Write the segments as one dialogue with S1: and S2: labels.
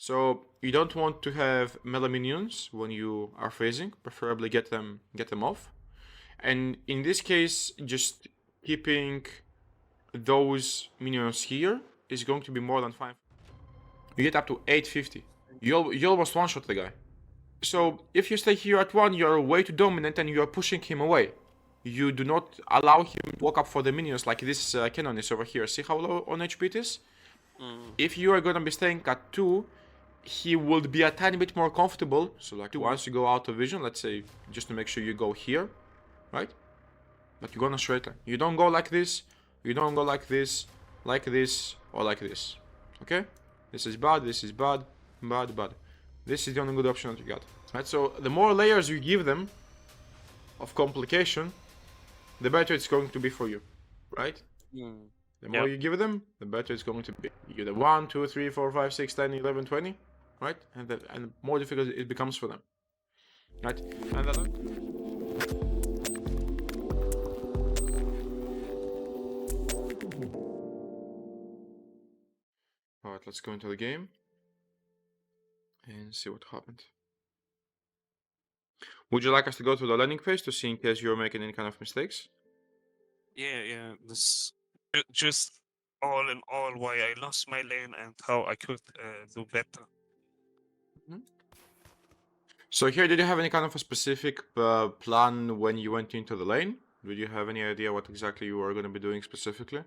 S1: So you don't want to have melee minions when you are phasing. Preferably get them off. And in this case, just keeping those minions here is going to be more than 5. You get up to 850. You almost one-shot the guy. So if you stay here at 1, you're way too dominant and you're pushing him away. You do not allow him to walk up for the minions like this cannon is over here. See how low on HP it is? If you are gonna be staying at 2, he would be a tiny bit more comfortable. So like once you go out of vision, let's say, just to make sure you go here, right? But you go on a straight line. You don't go like this, you don't go like this, or like this. Okay? This is bad, this is bad, bad. This is the only good option that you got. Right? So the more layers you give them of complication, the better it's going to be for you. Right? The more you give them, the better it's going to be. You give them 1, 2, 3, 4, 5, 6, 10, 11, 20, right? And the more difficult it becomes for them. Right? And alright, let's go into the game and see what happened. Would you like us to go to the landing phase to see in case you're making any kind of mistakes?
S2: Yeah. This just all in all why I lost my lane and how I could do better.
S1: So here, did you have any kind of a specific plan when you went into the lane? Did you have any idea what exactly you were going to be doing specifically?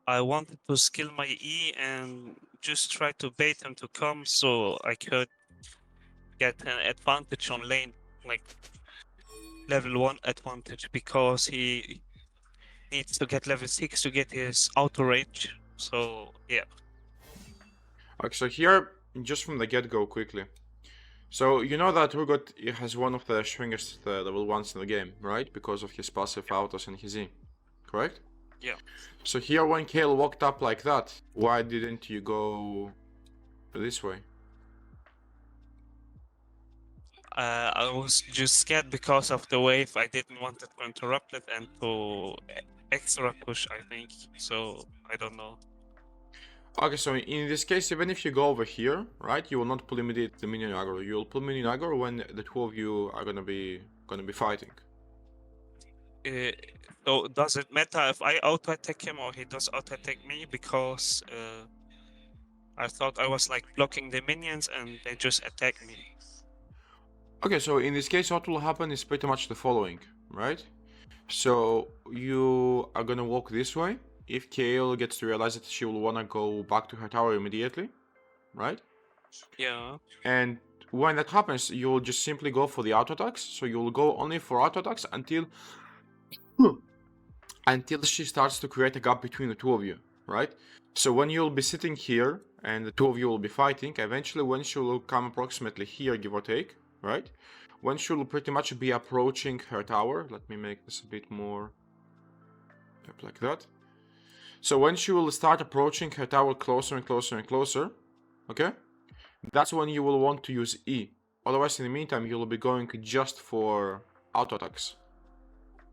S2: I wanted to skill my E and just try to bait him to come so I could get an advantage on lane, like level 1 advantage, because he needs to get level 6 to get his auto range. So yeah.
S1: Okay, so here, just from the get-go quickly. So you know that Urgot has one of the strongest level 1s in the game, right? Because of his passive autos and his E, correct?
S2: Yeah.
S1: So here when Kale walked up like that, why didn't you go this way?
S2: I was just scared because of the wave. I didn't want it to interrupt it and to extra push, I think. So I don't know.
S1: Okay, so in this case, even if you go over here, right, you will not pull immediate the minion aggro. You will pull minion aggro when the two of you are gonna be fighting.
S2: So does it matter if I auto attack him or he does auto attack me? Because I thought I was like blocking the minions and they just attack me.
S1: Okay, so in this case, what will happen is pretty much the following, right? So you are gonna walk this way. If Kale gets to realize that she will wanna go back to her tower immediately, right?
S2: Yeah.
S1: And when that happens, you'll just simply go for the auto attacks. So you'll go only for auto attacks until she starts to create a gap between the two of you, right? So when you'll be sitting here and the two of you will be fighting, eventually when she will come approximately here, give or take, right? When she will pretty much be approaching her tower, let me make this a bit more up like that. So when she will start approaching her tower closer and closer and closer, okay? That's when you will want to use E. Otherwise, in the meantime, you will be going just for auto attacks.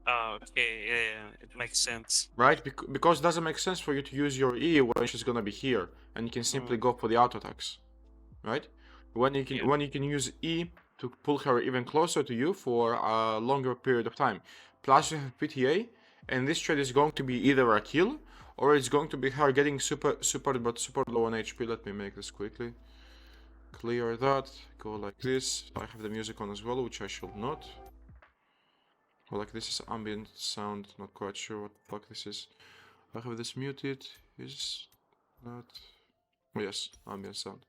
S2: Okay, yeah, it makes sense.
S1: Right? Because it doesn't make sense for you to use your E when she's gonna be here, and you can simply go for the auto attacks. Right? When you can use E to pull her even closer to you for a longer period of time. Plus you have PTA, and this trade is going to be either a kill, or it's going to be her getting super low on HP. Let me make this quickly. Clear that, go like this. I have the music on as well, which I should not. Well, like this is ambient sound, not quite sure what the fuck this is. I have this muted, is not... Yes, ambient sound.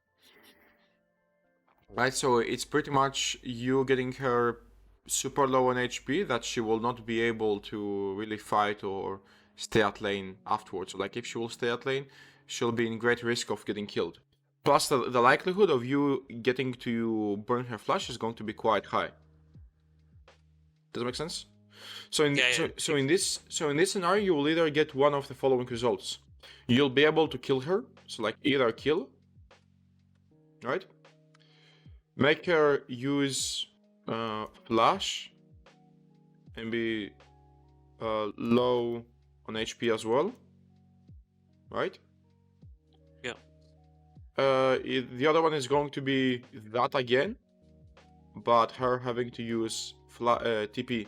S1: Right, so it's pretty much you getting her super low on HP that she will not be able to really fight or stay at lane afterwards. So like if she will stay at lane, she'll be in great risk of getting killed. Plus the likelihood of you getting to burn her flash is going to be quite high. Does that make sense? So in this scenario, you will either get one of the following results. You'll be able to kill her, so like either kill, right? Make her use flash and be low on HP as well, right?
S2: Yeah.
S1: The other one is going to be that again, but her having to use TP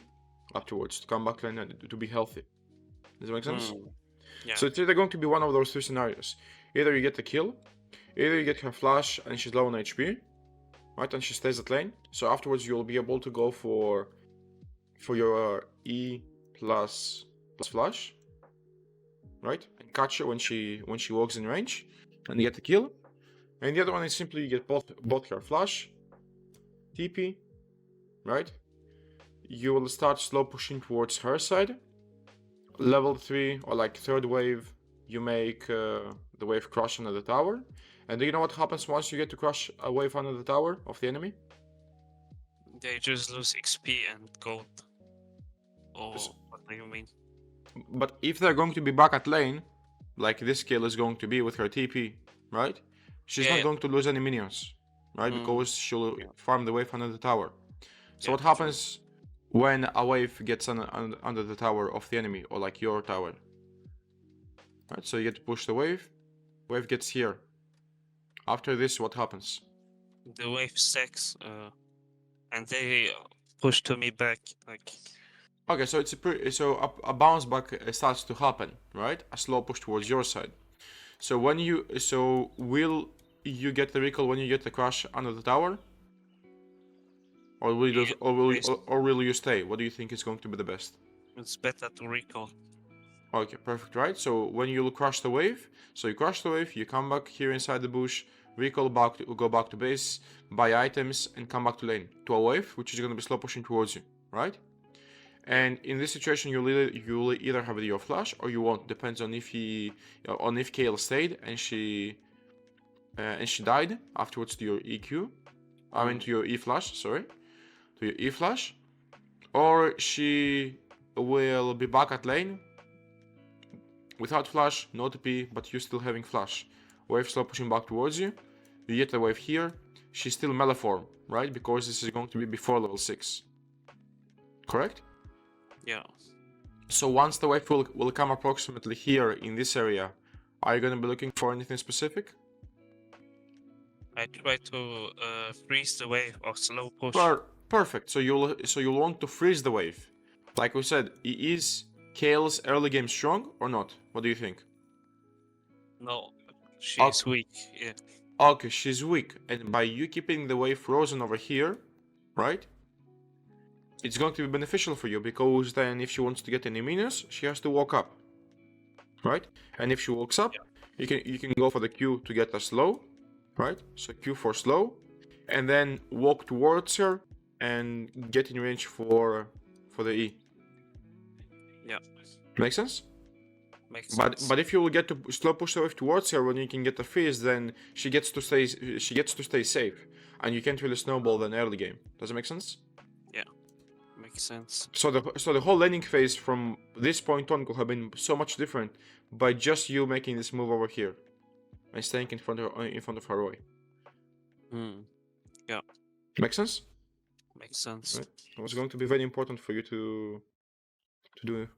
S1: afterwards to come back and to be healthy. Does that make sense?
S2: Yeah.
S1: So it's either going to be one of those three scenarios. Either you get the kill, either you get her flash and she's low on HP, right, and she stays at lane. So afterwards you'll be able to go for your E plus flash, right, and catch her when she walks in range, and you get the kill. And the other one is simply you get both her flash, TP, right? You will start slow pushing towards her side. Level 3 or like third wave, you make the wave crush under the tower. And do you know what happens once you get to crush a wave under the tower of the enemy?
S2: They just lose XP and gold. Or what do you mean?
S1: But if they're going to be back at lane, like this kill is going to be with her TP, right? She's not going to lose any minions, right? Because she'll farm the wave under the tower. So what happens when a wave gets under the tower of the enemy, or like your tower? Right, so you get to push the wave gets here. After this, what happens?
S2: The wave stacks, and they push to me back, like...
S1: Okay, so it's a bounce back starts to happen, right? A slow push towards your side. So will you get the recall when you get the crush under the tower? Or will you stay? What do you think is going to be the best?
S2: It's better to recall.
S1: Okay, perfect, right? So when you crush the wave, you crush the wave, you come back here inside the bush, recall back, go back to base, buy items, and come back to lane to a wave, which is going to be slow pushing towards you, right? And in this situation, you'll either have your flash or you won't. Depends on if Kayle stayed and she died afterwards to your EQ. I mean to your E flash. Sorry, to your E flash, or she will be back at lane without flash, no TP, but you still having flash. Wave slow pushing back towards you. You get the wave here. She's still melee form, right? Because this is going to be before level 6. Correct?
S2: Yeah.
S1: So once the wave will come approximately here in this area, are you going to be looking for anything specific?
S2: I try to freeze the wave or slow push.
S1: Perfect. So you'll want to freeze the wave. Like we said, is Kayle's early game strong or not? What do you think?
S2: No, she's weak. Yeah.
S1: Okay, she's weak, and by you keeping the wave frozen over here, right? It's going to be beneficial for you, because then if she wants to get any minions, she has to walk up, right? And if she walks up, you can go for the Q to get a slow, right? So Q for slow, and then walk towards her and get in range for the E.
S2: Yeah.
S1: Make sense?
S2: Makes sense.
S1: But if you will get to slow push the wave towards her when you can get the freeze, then she gets to stay safe, and you can't really snowball then early game. Does it make sense?
S2: Yeah. Makes sense.
S1: So the whole laning phase from this point on could have been so much different by just you making this move over here and staying in front of her Roy.
S2: Yeah.
S1: Make sense?
S2: Makes sense.
S1: Right. It was going to be very important for you to do.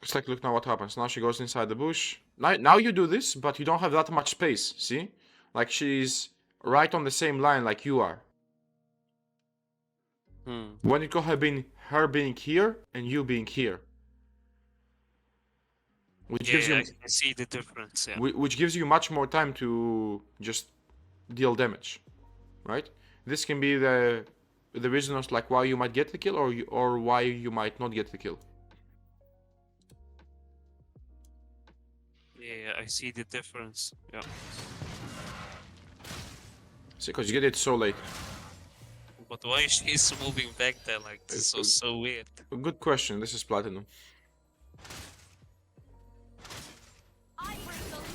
S1: Just like, look now what happens. Now she goes inside the bush. Now you do this, but you don't have that much space. See? Like she's right on the same line like you are. When it could have been her being here and you being here. Which gives you,
S2: I can see the difference, yeah.
S1: Which gives you much more time to just deal damage, right? This can be the reason of like why you might get the kill or why you might not get the kill.
S2: Yeah, I see the difference. Yeah.
S1: See, because you get it so late.
S2: But why she's moving back there like this? So weird.
S1: Good question. This is platinum.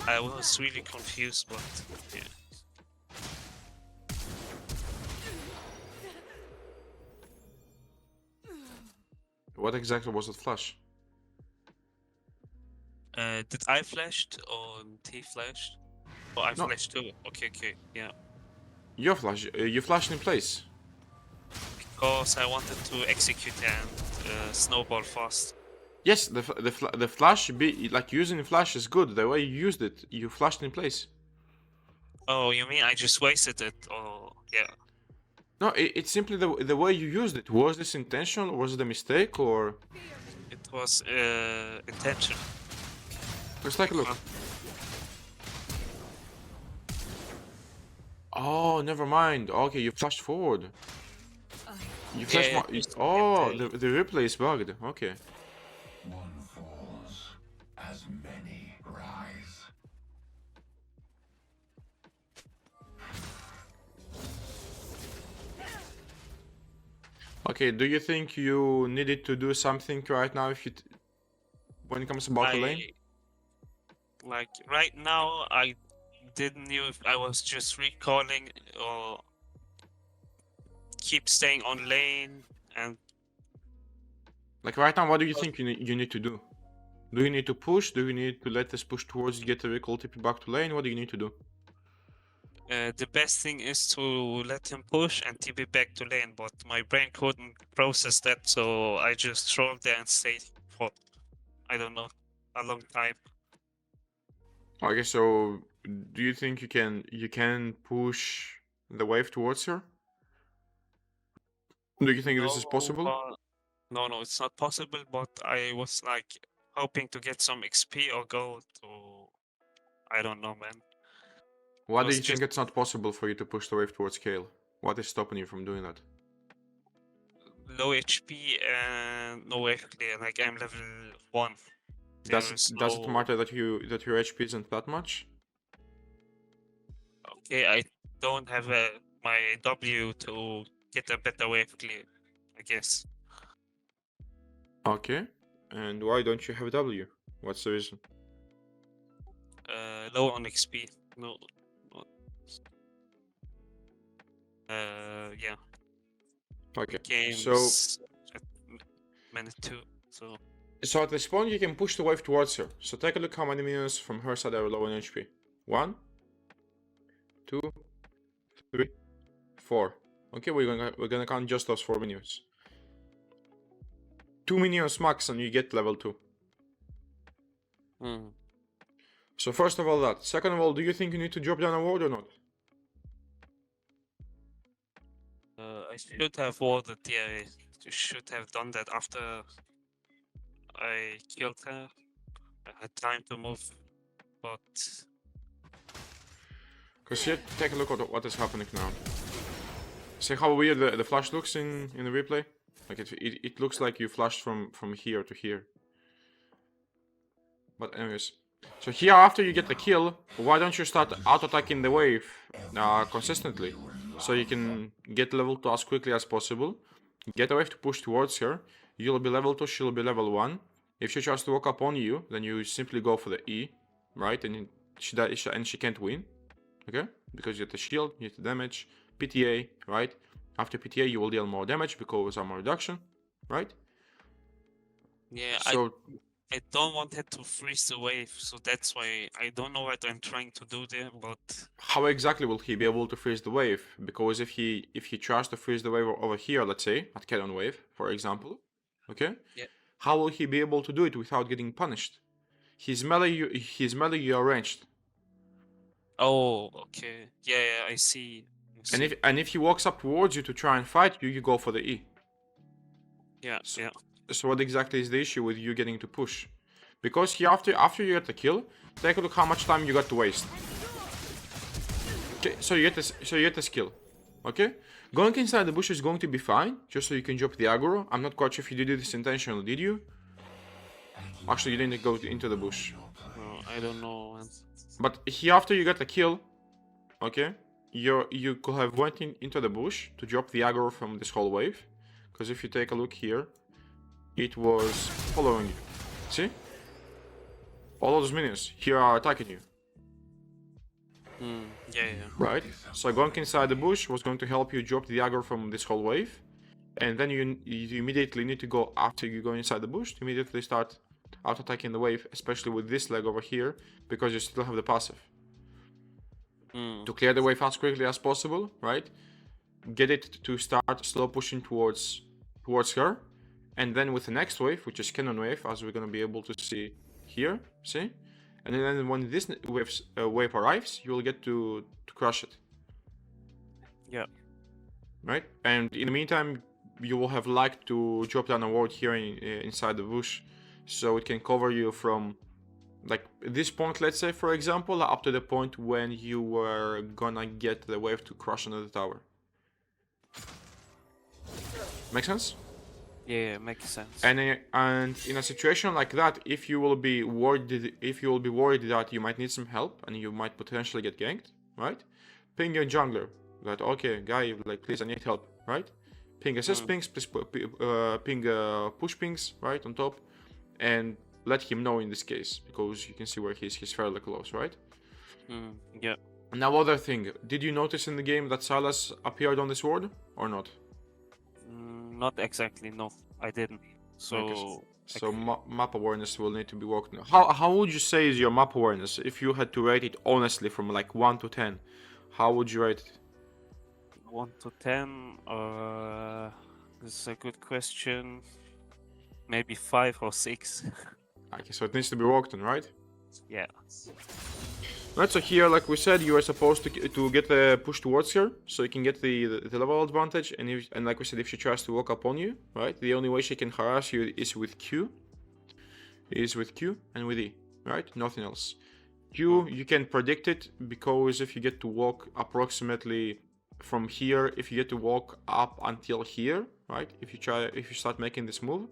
S2: I was really confused, but yeah.
S1: What exactly was that flash?
S2: Did I flashed or T flashed? Oh, I flashed too. Okay, yeah.
S1: You flashed in place.
S2: Because I wanted to execute and snowball fast.
S1: Yes, the flash be like using flash is good. The way you used it, you flashed in place.
S2: Oh, you mean I just wasted it? Oh, yeah.
S1: No, it's simply the way you used it. Was this intentional? Was it a mistake? Or
S2: It was intention.
S1: let's take a look. Oh, never mind. Okay, you flashed forward. You flashed
S2: Yeah,
S1: more.
S2: just
S1: Oh,
S2: get
S1: the replay is bugged. Okay.
S3: One falls, as many rise.
S1: Okay. Do you think you needed to do something right now if you when it comes about the lane?
S2: like right now I didn't know if I was just recalling or keep staying on lane and
S1: Like right now, what do you think you need to do? Do you need to push? Do you need to let this push towards get the recall TP back to lane? What do you need to do?
S2: the best thing is to let him push and TP back to lane, but my brain couldn't process that, so I just trolled there and stayed for, I don't know, a long time.
S1: Okay, so do you think you can push the wave towards her? Do you think this is possible?
S2: No, it's not possible, but I was like hoping to get some XP or go to, I don't know, man.
S1: Why do
S2: was
S1: you think
S2: just-
S1: it's not possible for you to push the wave towards Kale? What is stopping you from doing that?
S2: Low HP and no wave clear, like I'm level 1.
S1: Does
S2: There's
S1: it
S2: no-
S1: matter that your HP isn't that much?
S2: Okay, I don't have my W to get a better wave clear, I guess.
S1: Okay. And why don't you have W? What's the reason?
S2: Low on XP. No. Yeah.
S1: Okay.
S2: Games at minute 2.
S1: So at this point you can push the wave towards her. So take a look how many minions from her side are low on HP. 1, 2, 3, 4. Okay, we're gonna count just those 4 minions. 2 minions max and you get level 2. So first of all that. Second of all, do you think you need to drop down a ward or not?
S2: I should have warded, yeah, I should have done that after I killed her. I had time to move, but
S1: Because here, take a look at what is happening now. See how weird the flash looks in the replay? Like it looks like you flashed from here to here. But anyways. So here after you get the kill, why don't you start auto-attacking the wave consistently? So you can get level 2 as quickly as possible. Get the wave to push towards her. You'll be level 2, she'll be level 1. If she tries to walk up on you, then you simply go for the E, right? And she can't win. Okay? Because you get the shield, you get the damage, PTA, right? After PTA you will deal more damage because armor reduction, right?
S2: yeah,
S1: So
S2: I don't want it to freeze the wave, so that's why I don't know what I'm trying to do there, but
S1: how exactly will he be able to freeze the wave? Because if he tries to freeze the wave over here, let's say, at Cannon Wave, for example, okay?
S2: Yeah.
S1: How will he be able to do it without getting punished? His melee you are ranged.
S2: oh, okay. Yeah, I see.
S1: And if he walks up towards you to try and fight you, you go for the E.
S2: Yeah,
S1: So,
S2: yeah.
S1: So what exactly is the issue with you getting to push? Because he after you get the kill, take a look how much time you got to waste. Okay, so you get this kill. Okay? Going inside the bush is going to be fine, just so you can drop the aggro. I'm not quite sure if you did this intentionally, did you? Actually, you didn't go into the bush.
S2: No, I don't know.
S1: But here after you get the kill, okay, you could have went into the bush to drop the aggro from this whole wave. Because if you take a look here, it was following you. See? All of those minions here are attacking you.
S2: Yeah.
S1: Right? So going inside the bush was going to help you drop the aggro from this whole wave. And then you immediately need to go, after you go inside the bush, to immediately start auto-attacking the wave, especially with this leg over here, because you still have the passive. To clear the wave as quickly as possible, right? Get it to start slow pushing towards her. and then with the next wave, which is cannon wave, as we're gonna be able to see here, see? And then when this wave arrives, you'll get to crush it.
S2: Yeah.
S1: Right? And in the meantime, you will have liked to drop down a ward here inside the bush, so it can cover you from like this point, let's say, for example, up to the point when you were gonna get the wave to crush another tower. Make sense?
S2: Yeah, makes sense.
S1: And in a situation like that, if you will be worried that you might need some help and you might potentially get ganked, right? Ping your jungler that, okay, guy, like, please, I need help, right? Ping assist pings, please ping push pings, right, on top, and let him know in this case, because you can see where he's fairly close, right?
S2: Yeah.
S1: Now, other thing, did you notice in the game that Sylas appeared on this ward or not?
S2: Not exactly, no, I didn't. So,
S1: Okay, so map awareness will need to be worked on. How would you say is your map awareness? If you had to rate it honestly from like 1 to 10, how would you rate it?
S2: 1 to 10, this is a good question. Maybe 5 or 6.
S1: Okay, so it needs to be worked on, right?
S2: Yeah.
S1: Right, so here, like we said, you are supposed to get the push towards her, so you can get the level advantage, and like we said, if she tries to walk up on you, right, the only way she can harass you is with Q and with E, right? Nothing else. Q, you can predict it, because if you get to walk approximately from here, if you get to walk up until here, right, if you start making this move,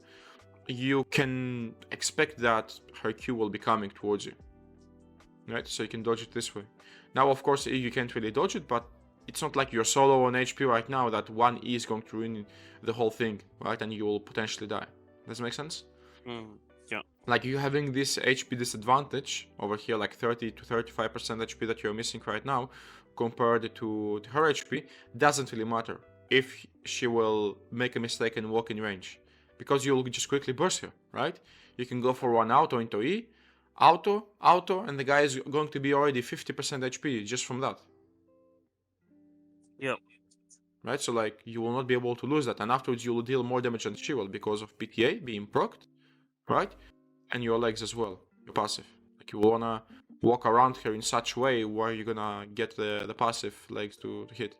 S1: you can expect that her Q will be coming towards you. Right, so you can dodge it this way. Now, of course, you can't really dodge it, but it's not like you're solo on HP right now that one E is going to ruin the whole thing, right? And you will potentially die. Does that make sense?
S2: Yeah.
S1: Like, you having this HP disadvantage over here, like 30 to 35% HP that you're missing right now, compared to her HP, doesn't really matter if she will make a mistake and walk in range, because you'll just quickly burst her, right? You can go for one auto into E, auto, and the guy is going to be already 50% HP just from that.
S2: Yeah.
S1: Right, so like, you will not be able to lose that, and afterwards you will deal more damage than she will because of PTA being procced, right? And your legs as well, your passive. Like, you wanna walk around her in such a way where you're gonna get the passive legs to hit.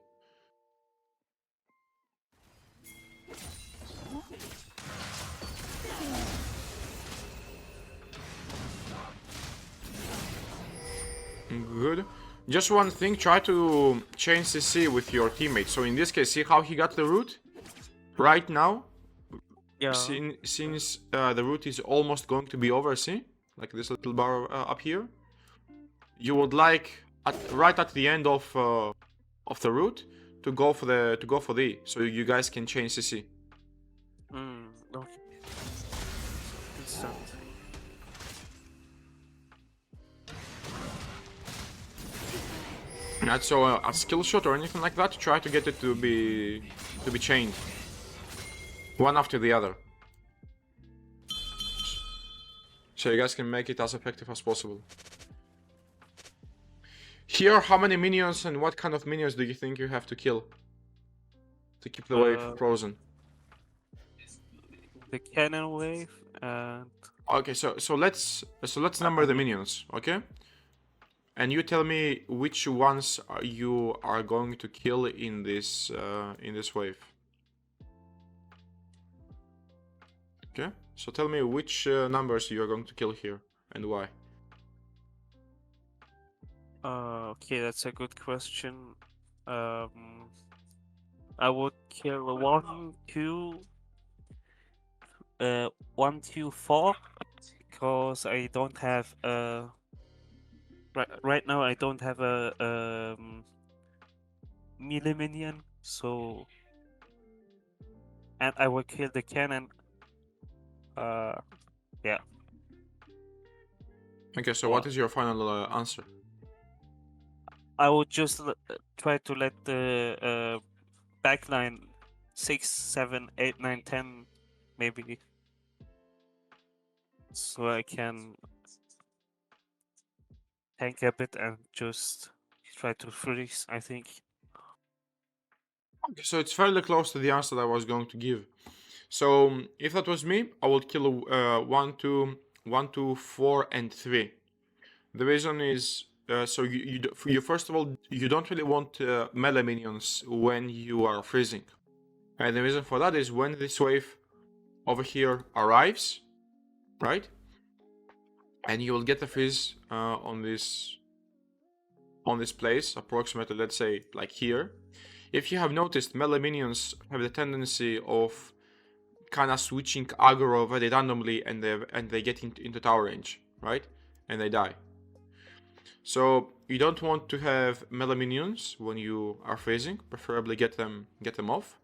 S1: Good. Just one thing, try to chain CC with your teammate. So in this case, see how he got the root? Right now,
S2: Yeah.
S1: since the root is almost going to be over, see? Like this little bar up here. You would like, right at the end of the root, to go for the E, so you guys can chain CC.
S2: Okay. Instant.
S1: Right, so a skill shot or anything like that, try to get it to be chained, one after the other, so you guys can make it as effective as possible. Here, how many minions and what kind of minions do you think you have to kill to keep the wave frozen?
S2: The cannon wave and
S1: Okay, so let's number the minions, okay? And you tell me which ones you are going to kill in this wave. Okay, so tell me which numbers you are going to kill here and why.
S2: okay, that's a good question. I would kill 1, 2, 1, 2, 4, because I don't have right now I don't have a melee minion, so, and I will kill the cannon. Yeah.
S1: Okay, so what is your final answer?
S2: I would just try to let the backline 6, 7, 8, 9, 10 maybe, so I can tank a bit and just try to freeze, I think.
S1: Okay, so it's fairly close to the answer that I was going to give. So if that was me, I would kill 1, 2, 4, and 3. The reason is so you first of all you don't really want melee minions when you are freezing, and the reason for that is when this wave over here arrives, right? And you will get a freeze on this place, approximately, let's say, like here. If you have noticed, melee minions have the tendency of kind of switching aggro very randomly, and they get into tower range, right? And they die. So you don't want to have melee minions when you are freezing. Preferably get them off.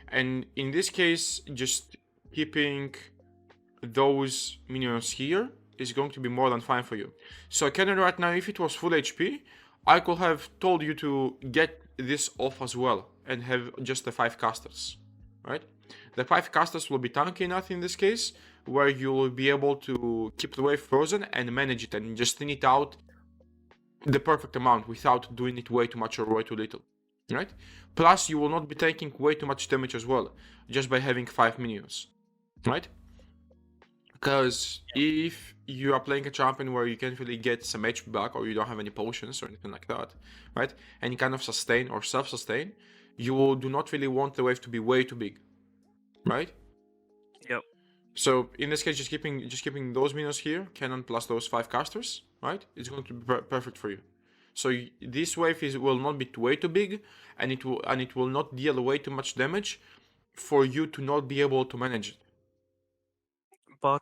S1: And in this case, just keeping those minions here is going to be more than fine for you. So Cannon right now, if it was full HP, I could have told you to get this off as well and have just the 5 casters, right? The 5 casters will be tanky enough in this case, where you will be able to keep the wave frozen and manage it and just thin it out the perfect amount without doing it way too much or way too little, right? Plus, you will not be taking way too much damage as well, just by having 5 minions, right? Because if you are playing a champion where you can't really get some HP back, or you don't have any potions or anything like that, right? Any kind of sustain or self-sustain, you do not really want the wave to be way too big, right?
S2: Yep.
S1: So in this case, just keeping those minions here, cannon plus those 5 casters, right? It's going to be perfect for you. So this wave will not be way too big, and it will not deal way too much damage for you to not be able to manage it.
S2: But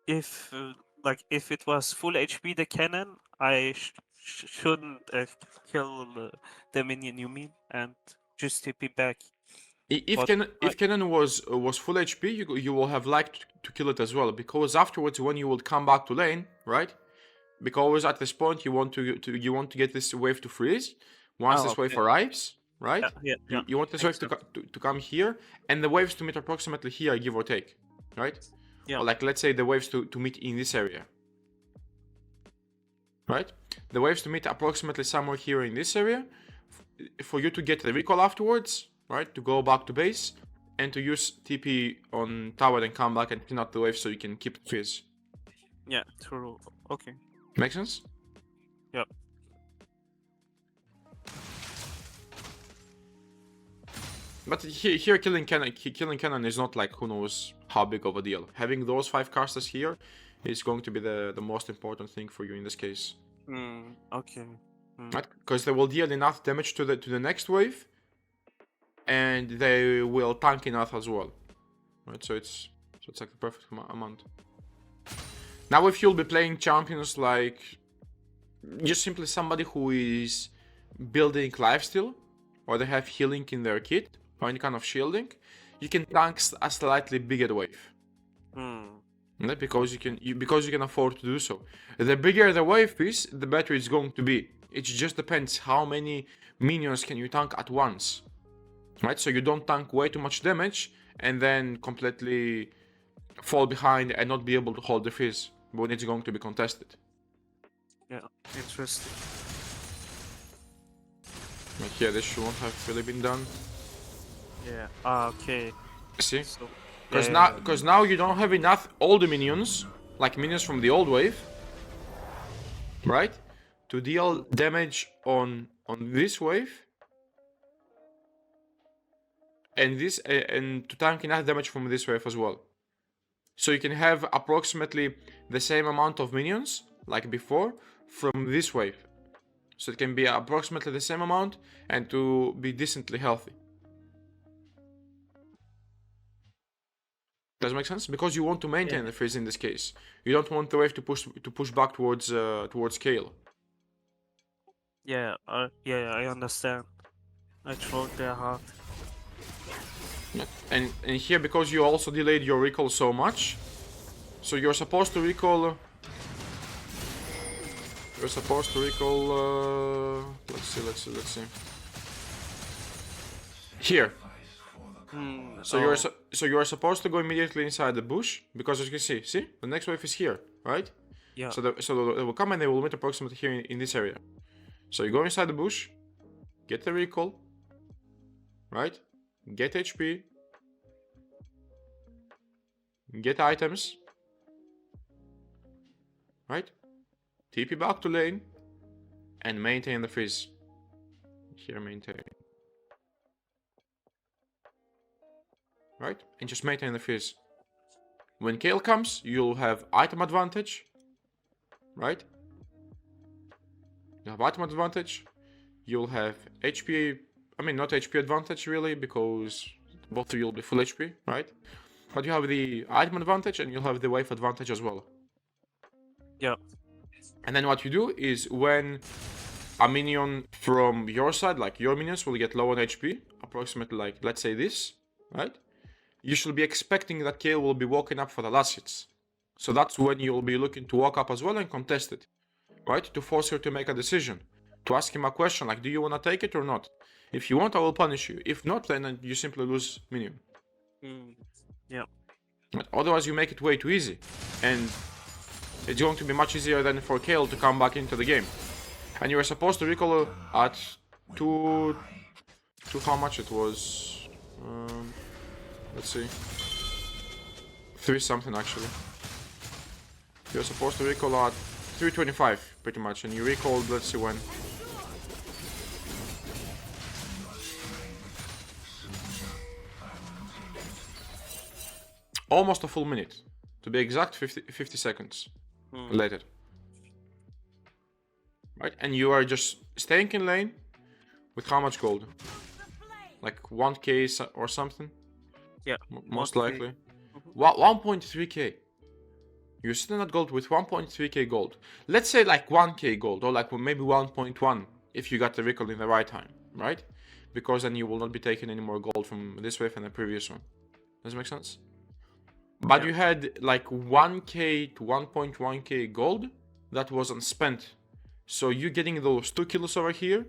S2: if it was full HP, the cannon, I shouldn't kill the minion, you mean, and just TP back.
S1: If cannon was full HP, you will have liked to kill it as well, because afterwards when you will come back to lane, right? Because at this point you want to get this wave to freeze. Once this wave arrives, right? You want this wave to come here, and the waves to meet approximately here, give or take, right?
S2: Yeah.
S1: Or like, let's say the waves to meet in this area, right? The waves to meet approximately somewhere here in this area, for you to get the recall afterwards, right? To go back to base and to use TP on tower and come back and clean out the wave so you can keep the freeze.
S2: Yeah, true. Okay.
S1: Make sense?
S2: Yep.
S1: But here killing cannon is not like who knows how big of a deal. Having those 5 casters here is going to be the most important thing for you in this case.
S2: Okay.
S1: Right? Because they will deal enough damage to the next wave, and they will tank enough as well. Right? So it's like the perfect amount. Now if you'll be playing champions like just simply somebody who is building lifesteal, or they have healing in their kit, or any kind of shielding, you can tank a slightly bigger wave. Right? Because you can afford to do so. The bigger the wave is, the better it's going to be. It just depends how many minions can you tank at once. Right? So you don't tank way too much damage and then completely fall behind and not be able to hold the fizz when it's going to be contested.
S2: Yeah, interesting.
S1: Like here, this shouldn't have really been done.
S2: Yeah. Okay.
S1: See?
S2: So,
S1: Because now you don't have enough older minions, like minions from the old wave, right? To deal damage on this wave, and to tank enough damage from this wave as well. So you can have approximately the same amount of minions like before from this wave. So it can be approximately the same amount and to be decently healthy. Does it make sense? Because you want to maintain the freeze in this case. You don't want the wave to push back towards Kale.
S2: Yeah, I understand. I tried there hard.
S1: And here, because you also delayed your recall so much, so you're supposed to recall. Let's see. Here. So you are supposed to go immediately inside the bush, because as you can see, the next wave is here, right?
S2: Yeah.
S1: So they will come and they will meet approximately here in this area. So you go inside the bush, get the recall, right? Get HP, get items, right? TP back to lane, and maintain the freeze. Here, maintain. Right? And just maintain the freeze. When Kayle comes, you'll have item advantage, right? You have item advantage. You'll have HP, I mean not HP advantage really, because both of you will be full HP, right? But you have the item advantage and you'll have the wave advantage as well.
S2: Yeah.
S1: And then what you do is when a minion from your side, like your minions, will get low on HP, approximately like, let's say this, right? You should be expecting that Kayle will be walking up for the last hits. So that's when you'll be looking to walk up as well and contest it, right? To force her to make a decision. To ask him a question like, do you want to take it or not? If you want, I will punish you. If not, then you simply lose minion.
S2: Yeah.
S1: But otherwise, you make it way too easy. And it's going to be much easier than for Kayle to come back into the game. And you were supposed to recall at 2... how much it was? Let's see. 3 something actually. You're supposed to recall at 325 pretty much, and you recalled, let's see when. Almost a full minute. To be exact, 50 seconds later. Right? And you are just staying in lane with how much gold? Like 1k or something?
S2: Yeah.
S1: Most
S2: 1K.
S1: likely. 1.3k. You're sitting at gold with 1.3k gold. Let's say like 1k gold, or like maybe 1.1 if you got the recall in the right time, right? Because then you will not be taking any more gold from this wave and the previous one. Does it make sense? But you had like 1k to 1.1k gold that was unspent. So you getting those 2 kills over here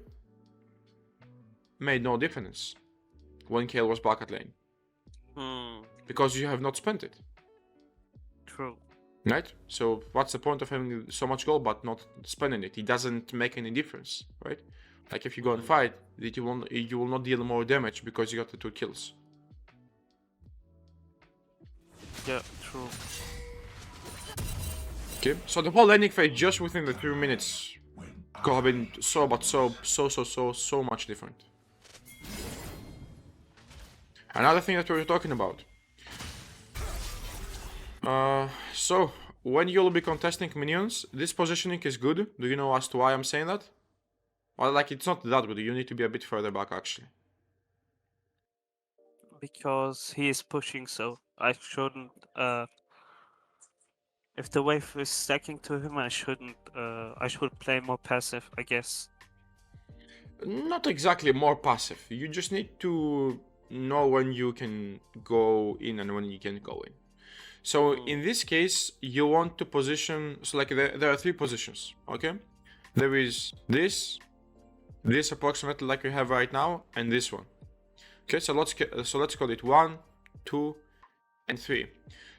S1: made no difference when Kayle was back at lane. Because you have not spent it.
S2: True.
S1: Right? So what's the point of having so much gold but not spending it? It doesn't make any difference, right? Like if you go and fight, you will not deal more damage because you got the 2 kills.
S2: Yeah, true.
S1: Okay, so the whole laning phase just within the 3 minutes could have been so much different. Another thing that we were talking about. So when you'll be contesting minions, this positioning is good. Do you know as to why I'm saying that? Well, like it's not that good. You need to be a bit further back actually.
S2: Because he is pushing, so I shouldn't. If the wave is stacking to him, I shouldn't. I should play more passive, I guess.
S1: Not exactly more passive. You just need to know when you can go in and when you can't go in. So in this case, you want to position. So like there are 3 positions. Okay, there is this approximately like we have right now, and this one. Okay, so let's call it 1, 2, and 3.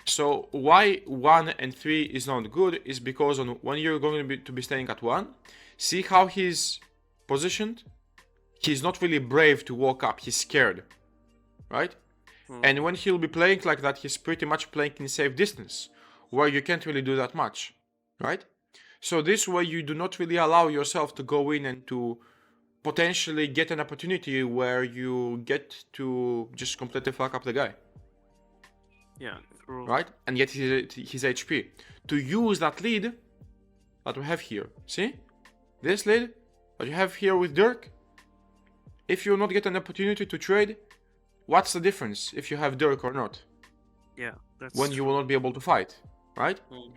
S1: So why 1 and 3 is not good is because when you're going to be staying at 1, see how he's positioned? He's not really brave to walk up, he's scared, right? And when he'll be playing like that, he's pretty much playing in safe distance, where you can't really do that much, right? So this way you do not really allow yourself to go in and to potentially get an opportunity where you get to just completely fuck up the guy.
S2: Yeah, true.
S1: Right? And get his HP. To use that lead that we have here. See? This lead that you have here with Dirk. If you not get an opportunity to trade, what's the difference if you have Dirk or not?
S2: Yeah, that's
S1: when you will not be able to fight, right?
S2: Mhm.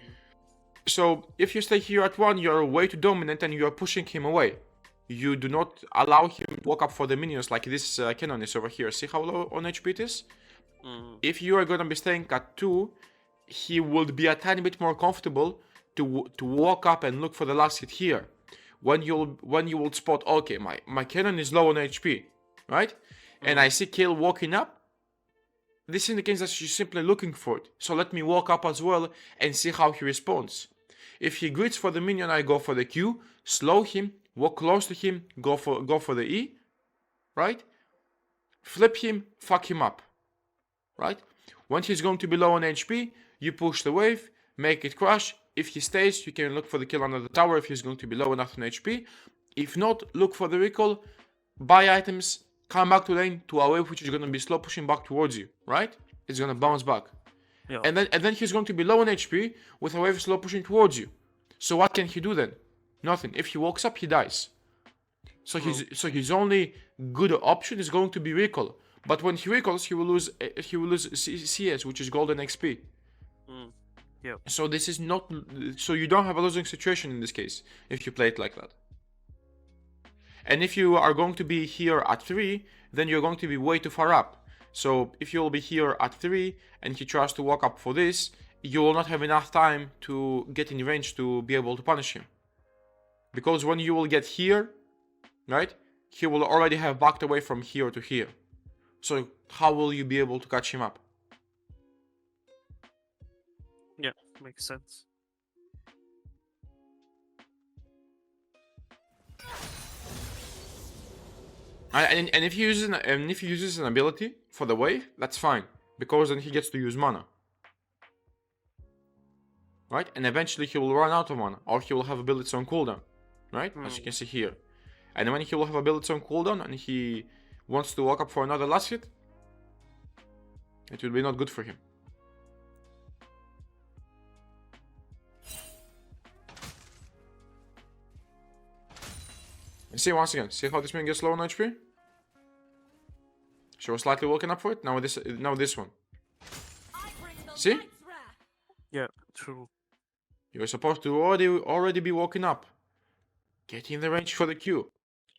S1: So if you stay here at 1, you're way too dominant and you're pushing him away. You do not allow him to walk up for the minions like this cannon is over here. See how low on HP it is? If you are gonna be staying at 2, he would be a tiny bit more comfortable to walk up and look for the last hit here. When you will spot, okay, my cannon is low on HP, right? And I see Kayle walking up. This indicates that she's simply looking for it. So let me walk up as well and see how he responds. If he greets for the minion, I go for the Q, slow him, walk close to him, go for the E, right? Flip him, fuck him up, right? When he's going to be low on HP, you push the wave, make it crash. If he stays, you can look for the kill under the tower if he's going to be low enough on HP. If not, look for the recall, buy items, come back to lane to a wave which is going to be slow pushing back towards you, right? It's going to bounce back.
S2: Yeah.
S1: And then he's going to be low on HP with a wave slow pushing towards you. So what can he do then? Nothing. If he walks up, he dies. So his only good option is going to be recall. But when he recalls, he will lose CS, which is golden XP.
S2: Yeah.
S1: So this is not. So you don't have a losing situation in this case if you play it like that. And if you are going to be here at 3, then you're going to be way too far up. So if you'll be here at 3 and he tries to walk up for this, you will not have enough time to get in range to be able to punish him. Because when you will get here, right, he will already have backed away from here to here. So how will you be able to catch him up?
S2: Yeah, makes sense.
S1: And if he uses an ability for the wave, that's fine, because then he gets to use mana, right? And eventually he will run out of mana, or he will have abilities on cooldown, right? As you can see here. And when he will have abilities on cooldown and he wants to walk up for another last hit, it will be not good for him. And see once again, see how this man gets low on HP? She was slightly walking up for it. Now this one. See?
S2: Yeah, true.
S1: You're supposed to already be walking up. Get in the range for the Q.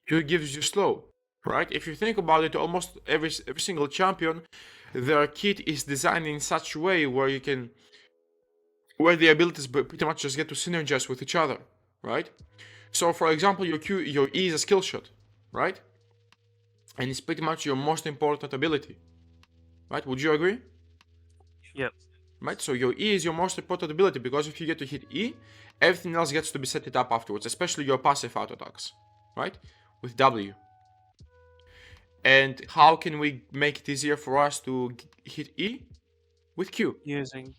S1: Q gives you slow, right? If you think about it, almost every single champion, their kit is designed in such a way where the abilities pretty much just get to synergize with each other, right? So for example, your E is a skill shot, right? And it's pretty much your most important ability, right? Would you agree?
S2: Yep.
S1: Right, so your E is your most important ability, because if you get to hit E, everything else gets to be set it up afterwards, especially your passive auto attacks, right? With W. And how can we make it easier for us to hit E? With Q.
S2: Using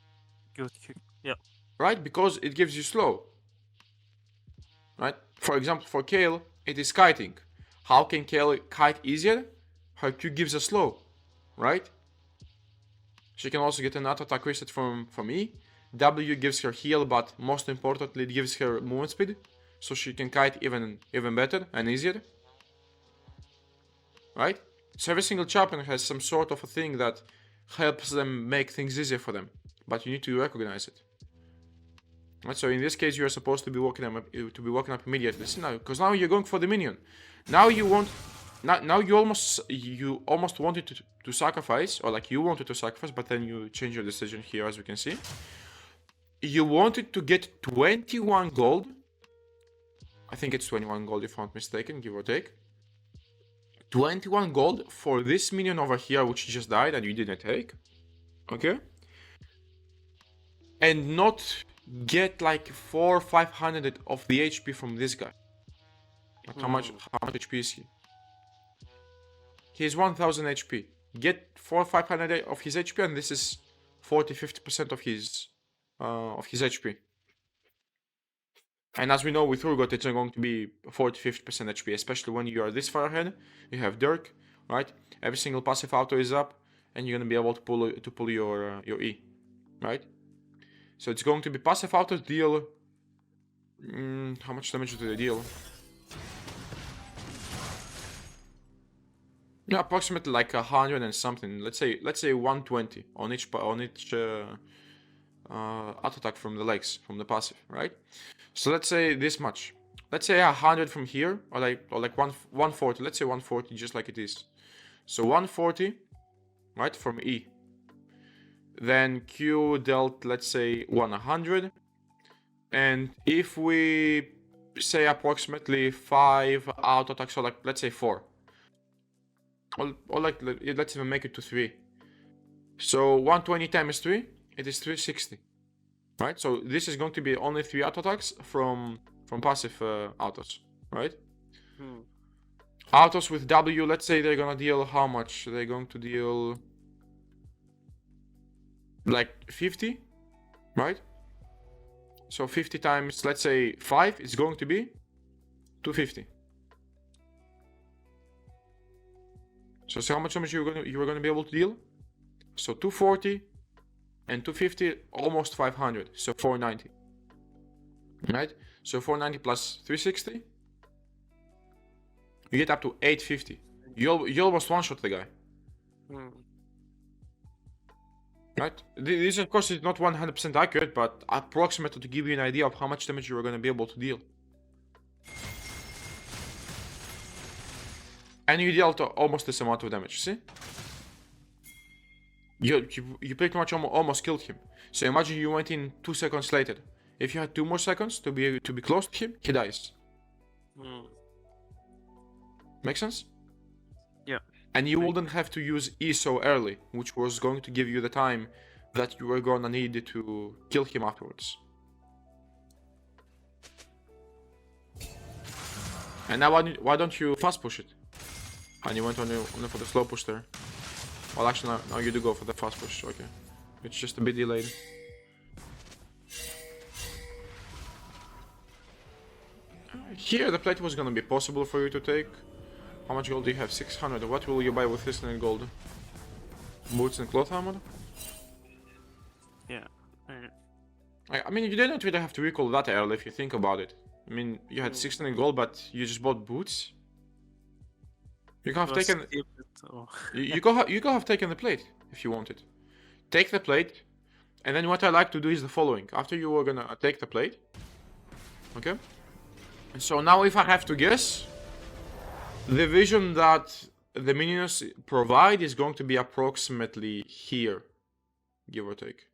S2: good Q. Yeah.
S1: Right, because it gives you slow. Right? For example, for Kayle, it is kiting. How can Kayle kite easier? Her Q gives a slow, right? She can also get an auto attack reset from E. W gives her heal, but most importantly, it gives her movement speed, so she can kite even better and easier. Right? So every single champion has some sort of a thing that helps them make things easier for them, but you need to recognize it. Right? So in this case, you are supposed to be walking up immediately. See now, because now you're going for the minion. Now you want. Now you almost wanted to sacrifice, or like you wanted to sacrifice, but then you change your decision here, as we can see. You wanted to get 21 gold. I think it's 21 gold if I'm not mistaken, give or take. 21 gold for this minion over here, which just died and you didn't take. Okay? And not get like 400 or 500 of the HP from this guy. Like how much HP is he? He is 1000 HP. Get 400 or 500 of his HP, and this is 40-50% of his HP. And as we know with Urgot, it's going to be 40-50% HP, especially when you are this far ahead. You have Dirk, right? Every single passive auto is up, and you're gonna be able to pull your E, right? So it's going to be passive autos deal. How much damage do they deal? Yeah, approximately like 100 and something. Let's say 120 on each auto attack from the legs, from the passive, right? So let's say this much. Let's say 100 from here, or like 140. Let's say 140, just like it is. So 140, right, from E. Then Q dealt, let's say 100, and if we say approximately 5 auto attacks, so like let's say 4. Or like, let's even make it to 3. So 120 times 3, it is 360. Right? So this is going to be only 3 auto attacks from passive autos. Right? Autos with W, let's say they're gonna deal how much? They're going to deal like 50, right? So 50 times, let's say 5 is going to be 250. So see how much damage you were gonna be able to deal? So 240 and 250, almost 500. So 490. Right? So 490 plus 360, you get up to 850. You almost one-shot the guy. Right? This of course is not 100% accurate, but approximately to give you an idea of how much damage you are gonna be able to deal. And you dealt almost this amount of damage, see? You pretty much almost killed him. So imagine you went in 2 seconds later. If you had 2 more seconds to be close to him, he dies. Make sense?
S2: Yeah.
S1: And you wouldn't have to use E so early, which was going to give you the time that you were gonna need to kill him afterwards. And now why don't you fast push it? And you went only for the slow push there. Well, actually, now you do go for the fast push. Okay, it's just a bit delayed. Here, the plate was gonna be possible for you to take. How much gold do you have? 600. What will you buy with this in gold? Boots and cloth armor?
S2: Yeah.
S1: I mean, you didn't really have to recall that early if you think about it. I mean, you had 16 gold, but you just bought boots. You could have taken. You could have taken the plate if you wanted. Take the plate, and then what I like to do is the following. After you were gonna take the plate, okay. And so now, if I have to guess, the vision that the minions provide is going to be approximately here, give or take.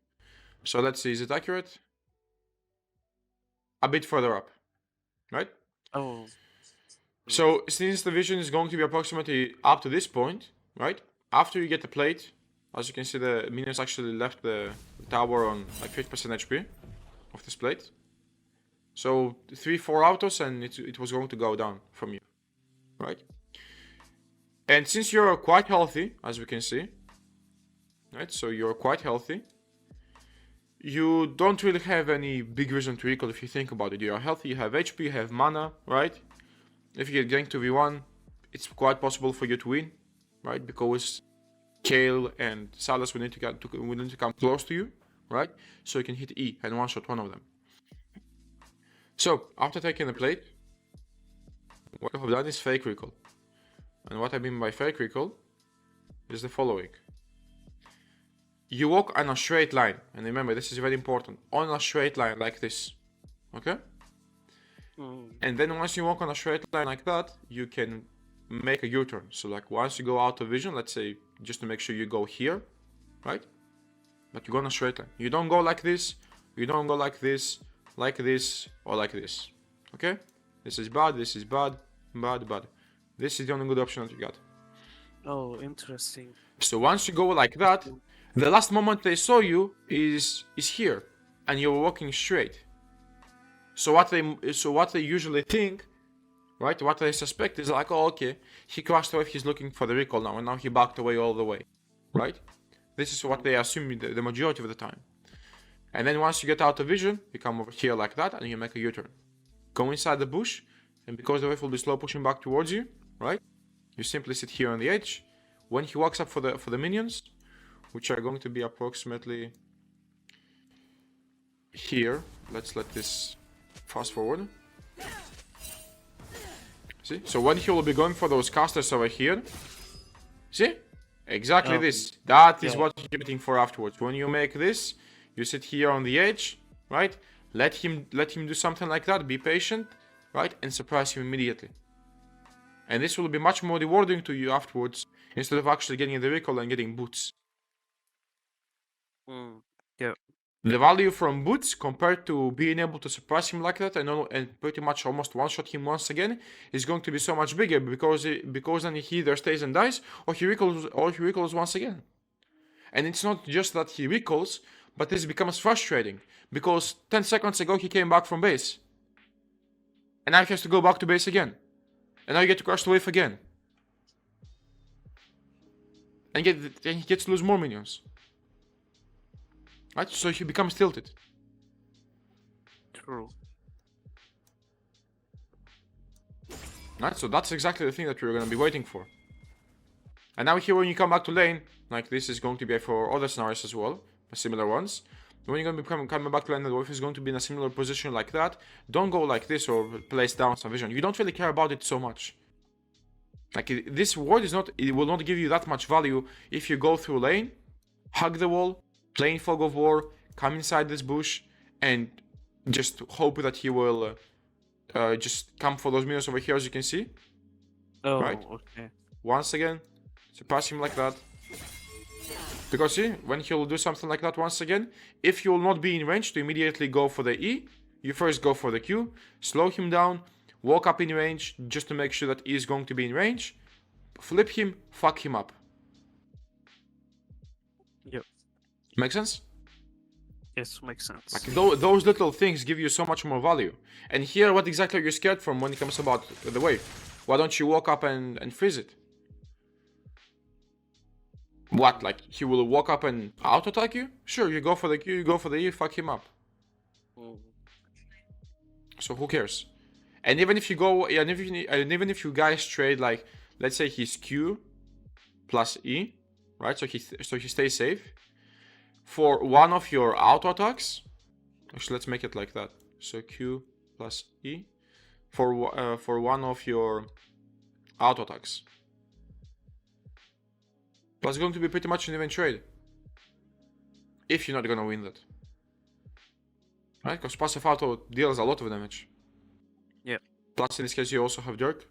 S1: So let's see, is it accurate? A bit further up, right?
S2: Oh.
S1: So since the vision is going to be approximately up to this point, right? After you get the plate, as you can see, the minions actually left the tower on like 50% HP of this plate. So 3-4 autos and it was going to go down from you, right? And since you're quite healthy, as we can see, right? So you're quite healthy. You don't really have any big reason to recall if you think about it. You are healthy, you have HP, you have mana, right? If you get ganked 2v1, it's quite possible for you to win, right? Because Kale and Salas will need to come close to you, right? So you can hit E and one-shot one of them. So, after taking the plate, what I have done is fake recall. And what I mean by fake recall is the following. You walk on a straight line, and remember, this is very important, on a straight line like this, okay? And then once you walk on a straight line like that, you can make a U-turn. So like once you go out of vision, let's say, just to make sure you go here, right? But you go on a straight line. You don't go like this, you don't go like this, or like this, okay? This is bad, this is bad, bad, bad. This is the only good option that you got.
S2: Oh, interesting.
S1: So once you go like that, the last moment they saw you is here, and you're walking straight. So what they usually think, right? What they suspect is like, oh, okay, he crossed away, he's looking for the recall now, and now he backed away all the way, right? This is what they assume the majority of the time. And then once you get out of vision, you come over here like that, and you make a U-turn. Go inside the bush, and because the wave will be slow pushing back towards you, right? You simply sit here on the edge. When he walks up for the minions, which are going to be approximately here, let's let this fast forward. See? So when he will be going for those casters over here, see? Exactly this. That is what you're waiting for afterwards. When you make this, you sit here on the edge, right? Let him do something like that. Be patient, right? And surprise him immediately. And this will be much more rewarding to you afterwards, instead of actually getting the recall and getting boots.
S2: Yeah.
S1: The value from boots compared to being able to surprise him like that and pretty much almost one-shot him once again is going to be so much bigger because then he either stays and dies or he recalls once again. And it's not just that he recalls, but this becomes frustrating because 10 seconds ago he came back from base. And now he has to go back to base again. And now you get to crush the wave again. And he gets to lose more minions. Right? So he becomes tilted.
S2: True.
S1: Right? So that's exactly the thing that we're gonna be waiting for. And now here when you come back to lane, like this is going to be for other scenarios as well, similar ones. When you're going to be coming back to lane, the wolf is going to be in a similar position like that. Don't go like this or place down some vision. You don't really care about it so much. Like this ward is not, it will not give you that much value if you go through lane, hug the wall, play in fog of war, come inside this bush, and just hope that he will just come for those minions over here, as you can see.
S2: Oh,
S1: Right.
S2: okay.
S1: Once again, surpass him like that. Because see, when he'll do something like that once again, if you will not be in range to immediately go for the E, you first go for the Q, slow him down, walk up in range just to make sure that E is going to be in range, flip him, fuck him up.
S2: Yep.
S1: Make sense?
S2: Yes, makes sense.
S1: Like those little things give you so much more value. And here, what exactly are you scared from when it comes about the wave? Why don't you walk up and freeze it? What, like he will walk up and auto attack you? Sure, you go for the Q, you go for the E, fuck him up. So who cares? And even if you go, and even if you guys trade like, let's say he's Q plus E, right? So he stays safe. For one of your auto attacks, actually let's make it like that. So Q plus E for one of your auto attacks. That's going to be pretty much an even trade. If you're not gonna win that. Right? Because passive auto deals a lot of damage.
S2: Yeah.
S1: Plus in this case you also have Dirk.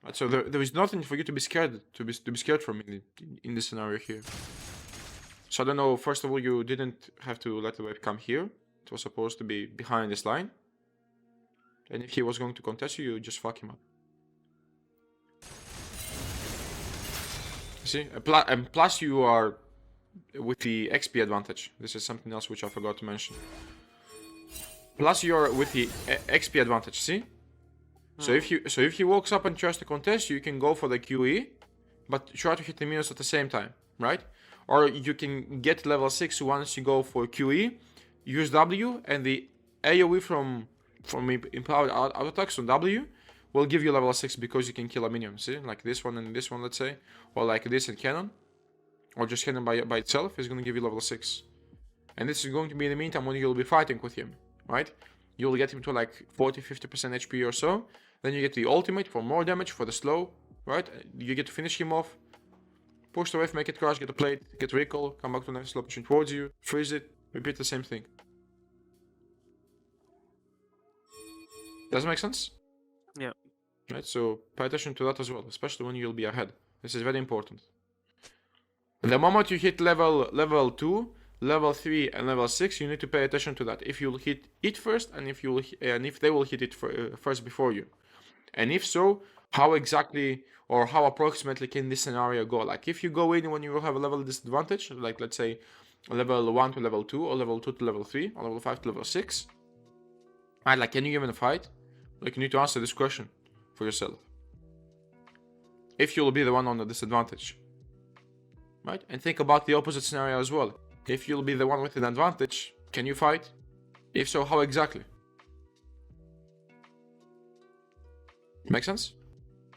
S1: Right, so there is nothing for you to be scared from in this scenario here. So I don't know, first of all you didn't have to let the wave come here. It was supposed to be behind this line. And if he was going to contest you, you just fuck him up. See, and plus you are with the XP advantage. This is something else which I forgot to mention. Plus you're with the XP advantage. See, so if he walks up and tries to contest you, you can go for the QE, but try to hit the minions at the same time, right? Or you can get level 6 once you go for QE, use W, and the AoE from empowered auto attacks on W will give you level 6 because you can kill a minion, see? Like this one and this one, let's say. Or like this and cannon. Or just cannon by itself is going to give you level 6. And this is going to be in the meantime when you'll be fighting with him, right? You'll get him to like 40-50% HP or so. Then you get the ultimate for more damage for the slow, right? You get to finish him off. Push the wave, make it crash, get a plate, get recall, come back to the next slow position towards you, freeze it, repeat the same thing. Does it make sense?
S2: Yeah.
S1: Right, so pay attention to that as well, especially when you'll be ahead. This is very important. The moment you hit level 2, level 3 and level 6, you need to pay attention to that. If you'll hit it first and if they will hit it first before you. And if so, how exactly or how approximately can this scenario go? Like if you go in when you will have a level disadvantage, like let's say level 1 to level 2 or level 2 to level 3 or level 5 to level 6. Right, like can you even fight? Like you need to answer this question for yourself. If you'll be the one on the disadvantage. Right? And think about the opposite scenario as well. If you'll be the one with an advantage, can you fight? If so, how exactly? Make sense?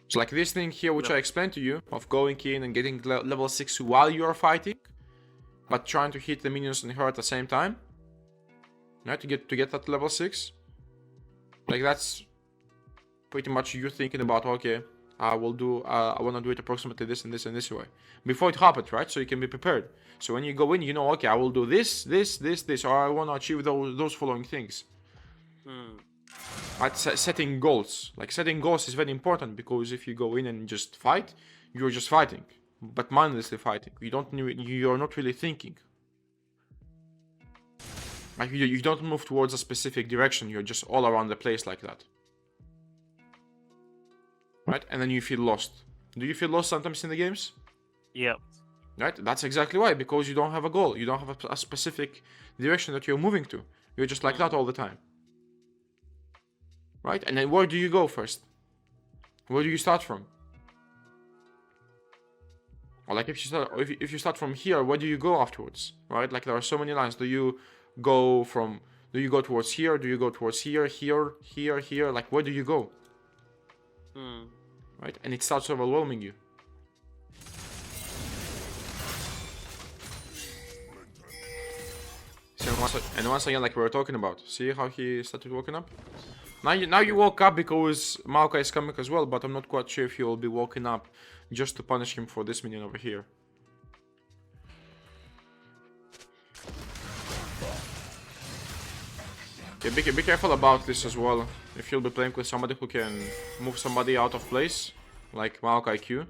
S1: It's like this thing here which I explained to you of going in and getting level 6 while you are fighting, but trying to hit the minions and her at the same time. Right? To get that level 6. Like that's pretty much you thinking about, okay, I want to do it approximately this and this and this way. Before it happens, right? So you can be prepared. So when you go in, you know, okay, I will do this, or I want to achieve those following things. Right? Setting goals. Like setting goals is very important because if you go in and just fight, you're just fighting. But mindlessly fighting. You're not really thinking. Like you don't move towards a specific direction, you're just all around the place like that. Right? And then you feel lost. Do you feel lost sometimes in the games?
S2: Yeah.
S1: Right? That's exactly why, because you don't have a goal. You don't have a specific direction that you're moving to. You're just like that all the time. Right? And then where do you go first? Where do you start from? Or like if you start from here, where do you go afterwards? Right? Like there are so many lines. Do you go towards here? Do you go towards here, here, here, here? Like where do you go? Right? And it starts overwhelming you. So once again, like we were talking about, see how he started walking up? Now you woke up because Maokai is coming as well, but I'm not quite sure if he will be walking up just to punish him for this minion over here. Okay, be careful about this as well. If you'll be playing with somebody who can move somebody out of place, like Maokai Q,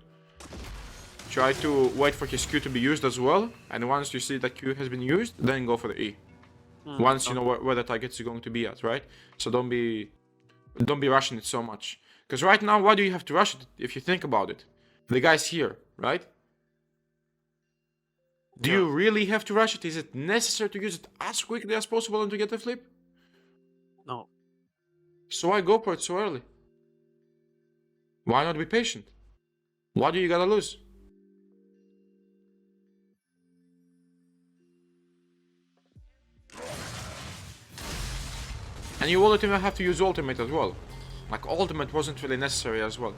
S1: try to wait for his Q to be used as well, and once you see that Q has been used, then go for the E. Once you know where the target is going to be at, right? So don't be rushing it so much. Because right now, why do you have to rush it if you think about it? The guy's here, right? Do you really have to rush it? Is it necessary to use it as quickly as possible and to get the flip?
S2: No.
S1: So why go for it so early? Why not be patient? What do you gotta lose? And you wouldn't even have to use ultimate as well. Like ultimate wasn't really necessary as well.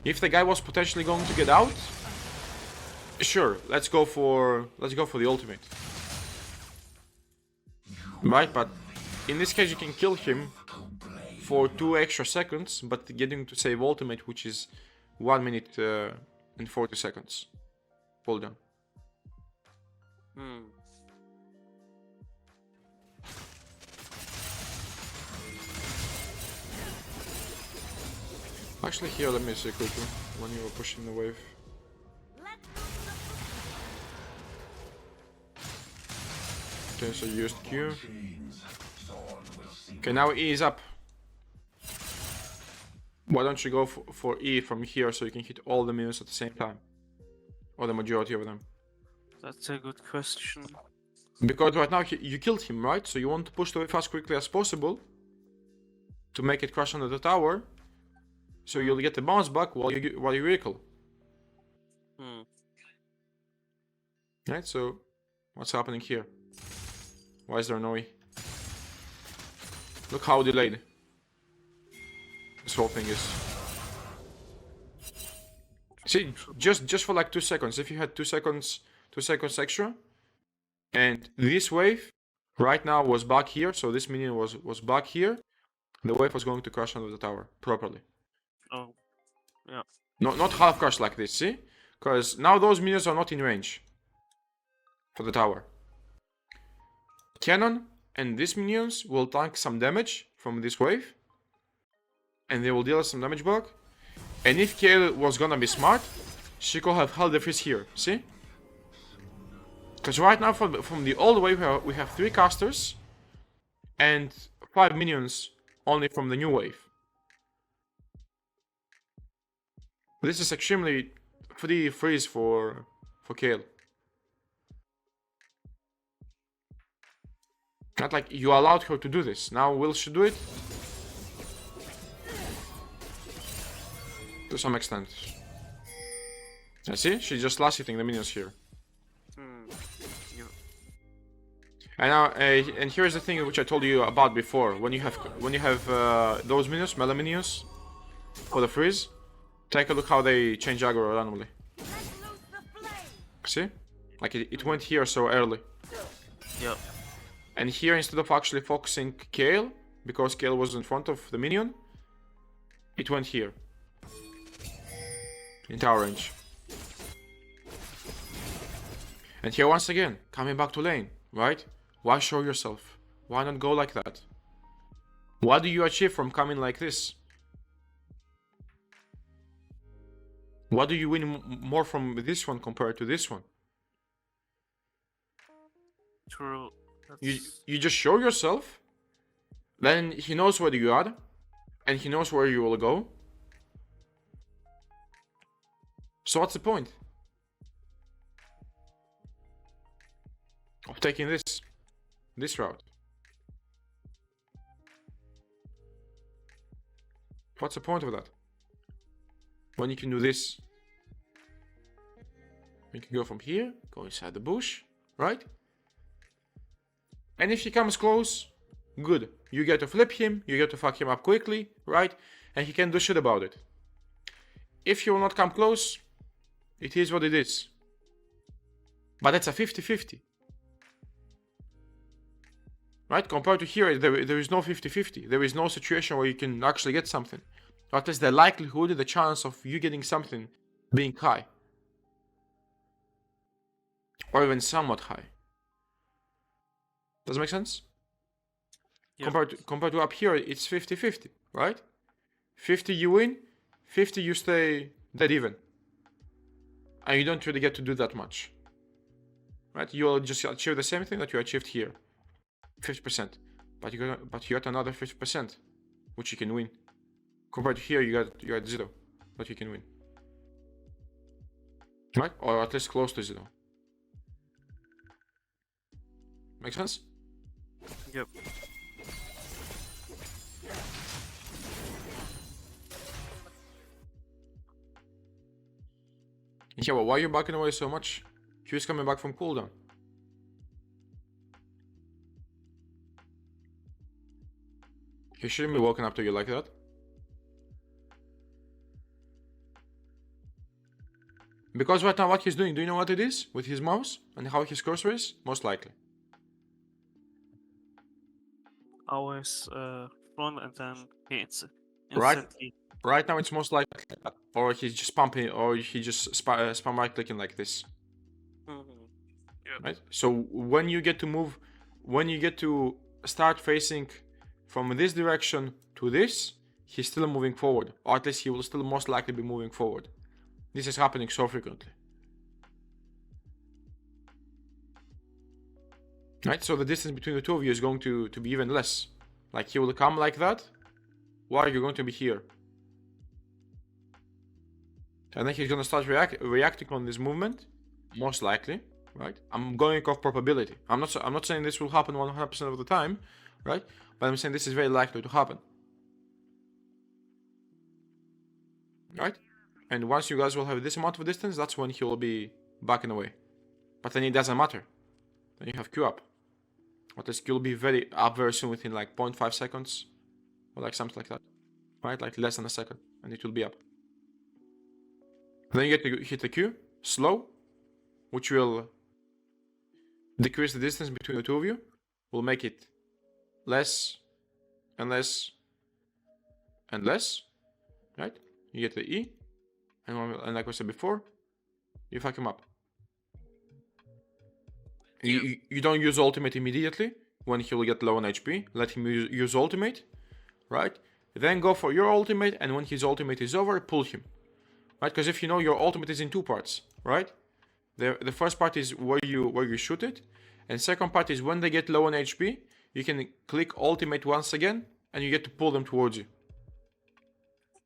S1: If the guy was potentially going to get out, sure, let's go for the ultimate. Right, but in this case you can kill him for 2 extra seconds, but getting to save ultimate, which is 1 minute and 40 seconds. Hold on. Actually, here, let me see quickly when you were pushing the wave. Okay, so you used Q. Okay, now E is up. Why don't you go for E from here so you can hit all the minions at the same time? Or the majority of them.
S2: That's a good question.
S1: Because right now you killed him, right? So you want to push the wave as quickly as possible to make it crash under the tower. So you'll get the bounce back while you recall. Right, so what's happening here? Why is there no E? Look how delayed this whole thing is. See, just for like 2 seconds. If you had 2 seconds extra, and this wave right now was back here, so this minion was back here, the wave was going to crash under the tower properly.
S2: Oh, yeah.
S1: Not half crash like this, see? Because now those minions are not in range for the tower. Cannon and these minions will tank some damage from this wave, and they will deal us some damage back. And if Kayle was gonna be smart, she could have held the freeze here, see? Because right now from the old wave we have 3 casters and 5 minions only from the new wave. This is extremely free freeze for Kayle. Not like you allowed her to do this. Now will she do it? To some extent. I see, she's just last hitting the minions here. And now, and here's the thing which I told you about before. When you have those minions, melee minions, for the freeze, take a look how they change aggro randomly. See? Like it went here so early.
S2: Yep.
S1: And here, instead of actually focusing Kayle, because Kayle was in front of the minion, it went here. In tower range. And here once again, coming back to lane, right? Why show yourself? Why not go like that? What do you achieve from coming like this? What do you win more from this one compared to this one?
S2: True.
S1: You just show yourself, then he knows where you are, and he knows where you will go. So what's the point of taking this route? What's the point of that? When you can do this? You can go from here, go inside the bush, right? And if he comes close, good. You get to flip him, you get to fuck him up quickly, right? And he can do shit about it. If he will not come close, it is what it is. But it's a 50-50. Right? Compared to here, there is no 50-50. There is no situation where you can actually get something. Or at least the likelihood, the chance of you getting something being high. Or even somewhat high. Does it make sense?
S2: Yeah.
S1: Compared to up here, it's 50-50, right? 50 you win, 50 you stay dead even. And you don't really get to do that much. Right? You'll just achieve the same thing that you achieved here. 50%. But you got another 50%, which you can win. Compared to here, you got 0, but you can win. Right? Or at least close to 0. Make sense?
S2: Yep.
S1: Yeah, well, why are you backing away so much? He was coming back from cooldown. He shouldn't be walking up to you like that. Because right now what he's doing, do you know what it is? With his mouse? And how his cursor is? Most likely.
S2: Always front and then hits
S1: Right.
S2: instantly.
S1: Right now it's most likely that. Or he's just pumping, or he just spam right clicking like this.
S2: Yep.
S1: Right? So when you get to move, when you get to start facing from this direction to this, he's still moving forward. Or at least he will still most likely be moving forward. This is happening so frequently. Right? So the distance between the two of you is going to be even less. Like he will come like that, while you're going to be here. And then he's gonna start reacting on this movement, most likely, right? I'm going off probability. I'm not saying this will happen 100% of the time, right? But I'm saying this is very likely to happen, right? And once you guys will have this amount of distance, that's when he will be backing away. But then it doesn't matter. Then you have Q up. Or at least Q will be very soon, within like 0.5 seconds, or like something like that, right? Like less than a second, and it will be up. Then you get to hit the Q, slow, which will decrease the distance between the two of you, will make it less and less and less, right? You get the E, and like I said before, you fuck him up. You don't use ultimate immediately when he will get low on HP. Let him use ultimate, right? Then go for your ultimate, and when his ultimate is over, pull him. Right, because if you know, your ultimate is in two parts, right? The first part is where you shoot it, and second part is when they get low on HP, you can click ultimate once again, and you get to pull them towards you.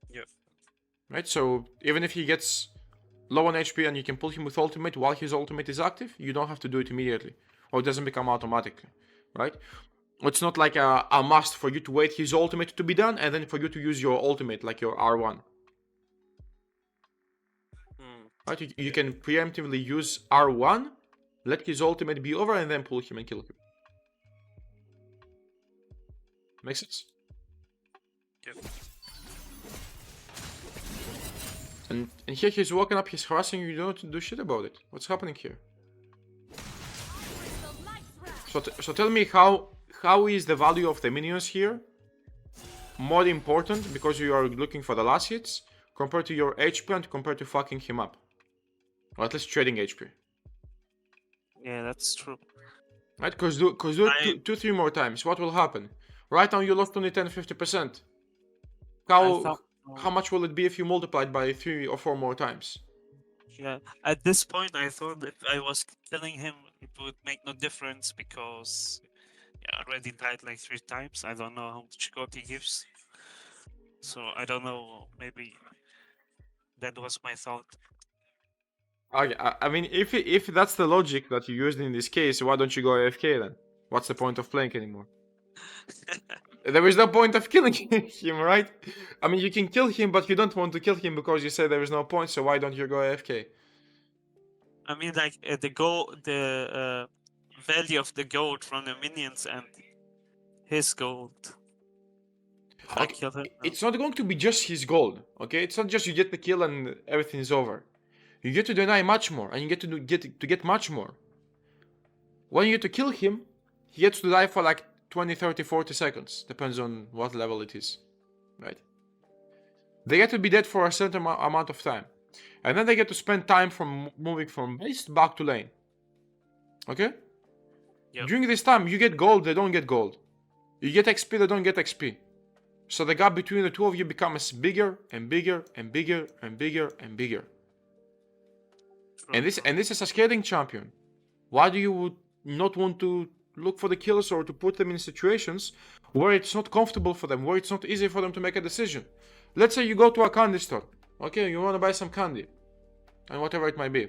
S2: Yep.
S1: Right, so even if he gets low on HP and you can pull him with ultimate while his ultimate is active, you don't have to do it immediately, or it doesn't become automatically, right? It's not like a must for you to wait his ultimate to be done, and then for you to use your ultimate, like your R1. Right, you can preemptively use R1, let his ultimate be over, and then pull him and kill him. Makes sense?
S2: Yep.
S1: And here he's walking up, he's harassing you, you don't do shit about it. What's happening here? So tell me how is the value of the minions here more important because you are looking for the last hits compared to your HP and compared to fucking him up? Or at least trading HP.
S2: Yeah, that's true.
S1: Right? Because do it 2-3 more times. What will happen? Right now you lost only 10-50%. How much will it be if you multiplied by 3 or 4 more times?
S2: Yeah, at this point I thought if I was killing him, it would make no difference because I already died like 3 times. I don't know how much gold he gives. So I don't know, maybe that was my thought.
S1: I mean, if that's the logic that you used in this case, why don't you go AFK then? What's the point of playing anymore? There is no point of killing him, right? I mean, you can kill him, but you don't want to kill him because you say there is no point, so why don't you go AFK?
S2: I mean, like the value of the gold from the minions and his gold. If I
S1: Okay,
S2: kill him, no.
S1: it's not going to be just his gold. Okay, it's not just you get the kill and everything is over. You get to deny much more, and you get to get much more. When you get to kill him, he gets to die for like 20, 30, 40 seconds. Depends on what level it is. Right? They get to be dead for a certain amount of time. And then they get to spend time from moving from base back to lane. Okay?
S2: Yep.
S1: During this time, you get gold, they don't get gold. You get XP, they don't get XP. So the gap between the two of you becomes bigger and bigger and bigger and bigger and bigger.
S2: True,
S1: And
S2: true.
S1: this is a scaling champion. Why do you not want to look for the kills or to put them in situations where it's not comfortable for them, where it's not easy for them to make a decision? Let's say you go to a candy store. Okay, you want to buy some candy. And whatever it might be.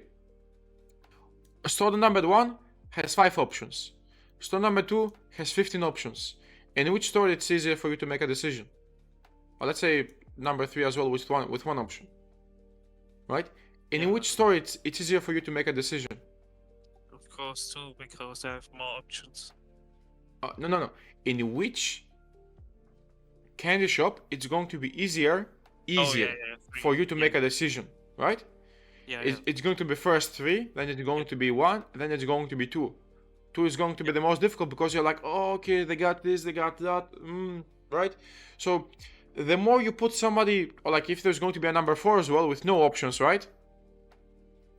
S1: Store number 1 has 5 options. Store number 2 has 15 options. In which store it's easier for you to make a decision? Or let's say number 3 as well with one option. Right? And in
S2: Yeah.
S1: which store it's easier for you to make a decision?
S2: Of course, too, because I have more options.
S1: No. In which candy shop it's going to be easier
S2: Three.
S1: for you to
S2: Yeah.
S1: make a decision, right?
S2: Yeah,
S1: It's going to be first 3, then it's going to be 1, then it's going to be 2. 2 is going to be the most difficult because you're like, oh, okay, they got this, they got that, right? So the more you put somebody, or like if there's going to be a number 4 as well with no options, right?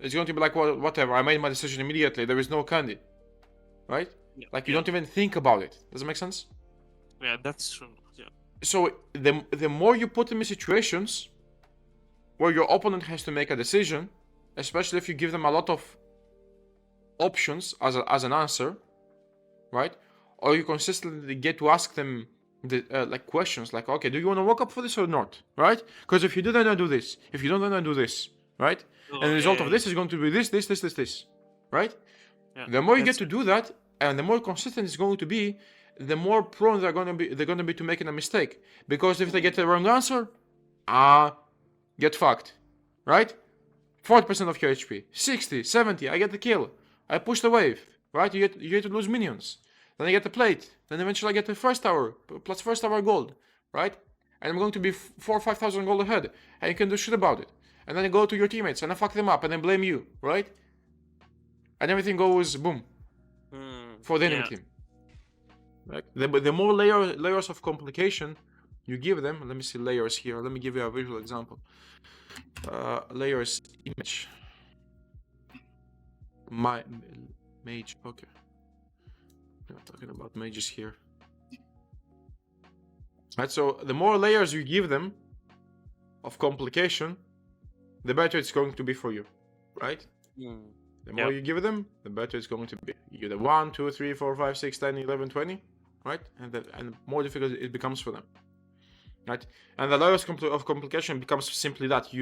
S1: It's going to be like, well, whatever, I made my decision immediately, there is no candy, right?
S2: Yeah.
S1: Like you don't even think about it. Does it make sense?
S2: Yeah, that's true. Yeah.
S1: So the more you put them in situations where your opponent has to make a decision, especially if you give them a lot of options as an answer, right? Or you consistently get to ask them like questions like, okay, do you want to walk up for this or not, right? Because if you do, then I do this. If you don't, then I do this, right? And the result of this is going to be this, right?
S2: Yeah,
S1: The more you get
S2: that's
S1: to do that, and the more consistent it's going to be, the more prone they're going to be to making a mistake. Because if they get the wrong answer, get fucked, right? 40% of your HP, 60, 70, I get the kill. I push the wave, right? You get to lose minions. Then I get the plate. Then eventually I get the first tower, plus first tower gold, right? And I'm going to be 4,000 or 5,000 gold ahead. And you can do shit about it. And then I go to your teammates and I fuck them up and then blame you, right? And everything goes boom for the enemy team. Right? The more layers of complication you give them, let me see layers here. Let me give you a visual example. Layers image. Mage. Okay. We're not talking about mages here. Right. So the more layers you give them of complication, the better it's going to be for you, right? The more you give them, the better it's going to be. You get 1, 2, 3, 4, 5, 6, 10, 11, 20, right? And the more difficult it becomes for them, right? And the layers of complication becomes simply that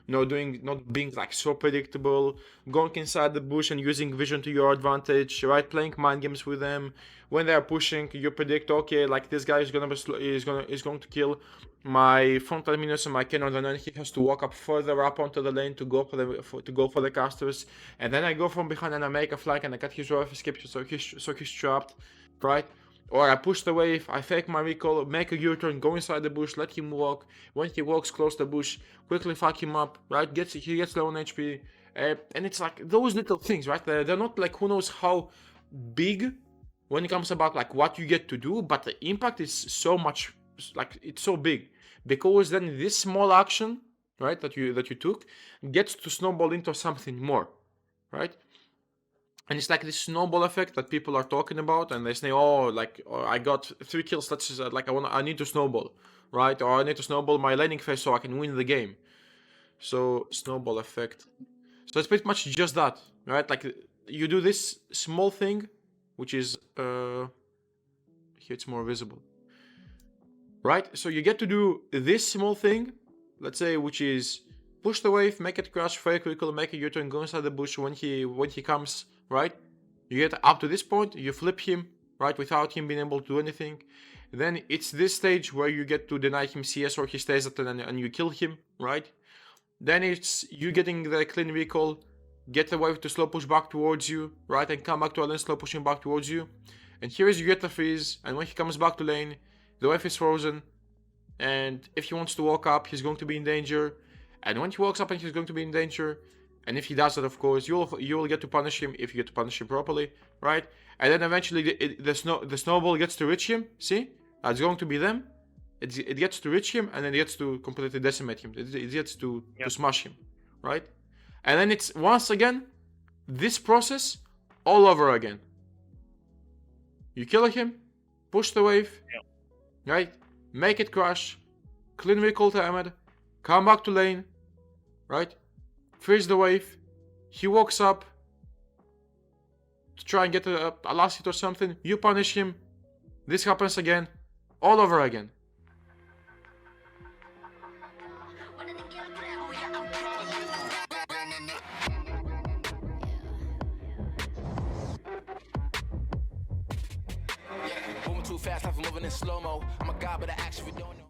S1: not being like so predictable, going inside the bush and using vision to your advantage, right? Playing mind games with them. When they are pushing, you predict, okay, like this guy is going to kill my frontal minions and my cannon, and then he has to walk up further up onto the lane to go for the casters, and then I go from behind and I make a flank and I cut his row of escape, so he's trapped, right? Or I push the wave, I fake my recall, make a U-turn, go inside the bush, let him walk. When he walks, close the bush, quickly fuck him up, right? He gets low on HP, and it's like those little things, right? They're not like who knows how big when it comes about like what you get to do, but the impact is so much, like it's so big, because then this small action, right, that you took gets to snowball into something more, right? And it's like this snowball effect that people are talking about, and they say, oh, I got 3 kills, let's just, I need to snowball, right? Or I need to snowball my laning phase so I can win the game. So snowball effect. So it's pretty much just that, right? Like you do this small thing, which is here it's more visible, right? So you get to do this small thing, let's say, which is push the wave, make it crash very quickly, make a U-turn, go inside the bush when he comes, right? You get up to this point, you flip him, right, without him being able to do anything. Then it's this stage where you get to deny him CS or he stays at and you kill him, right? Then it's you getting the clean recall, get the wave to slow push back towards you, right? And come back to a lane, slow pushing back towards you. And here is you get the freeze, and when he comes back to lane, the wave is frozen. And if he wants to walk up, he's going to be in danger. And when he walks up and he's going to be in danger, and if he does that, of course, you will get to punish him if you get to punish him properly, right? And then eventually the snowball gets to reach him. See? It's going to be them. It gets to reach him, and then it gets to completely decimate him. It gets to smash him, right? And then it's once again this process all over again. You kill him, push the wave, right? Make it crash, clean recall timer, come back to lane, right? Freeze the wave. He walks up to try and get a last hit or something. You punish him. This happens again, all over again.
S4: Moving too fast, I'm moving in slow-mo. I'm a god, but I actually don't know.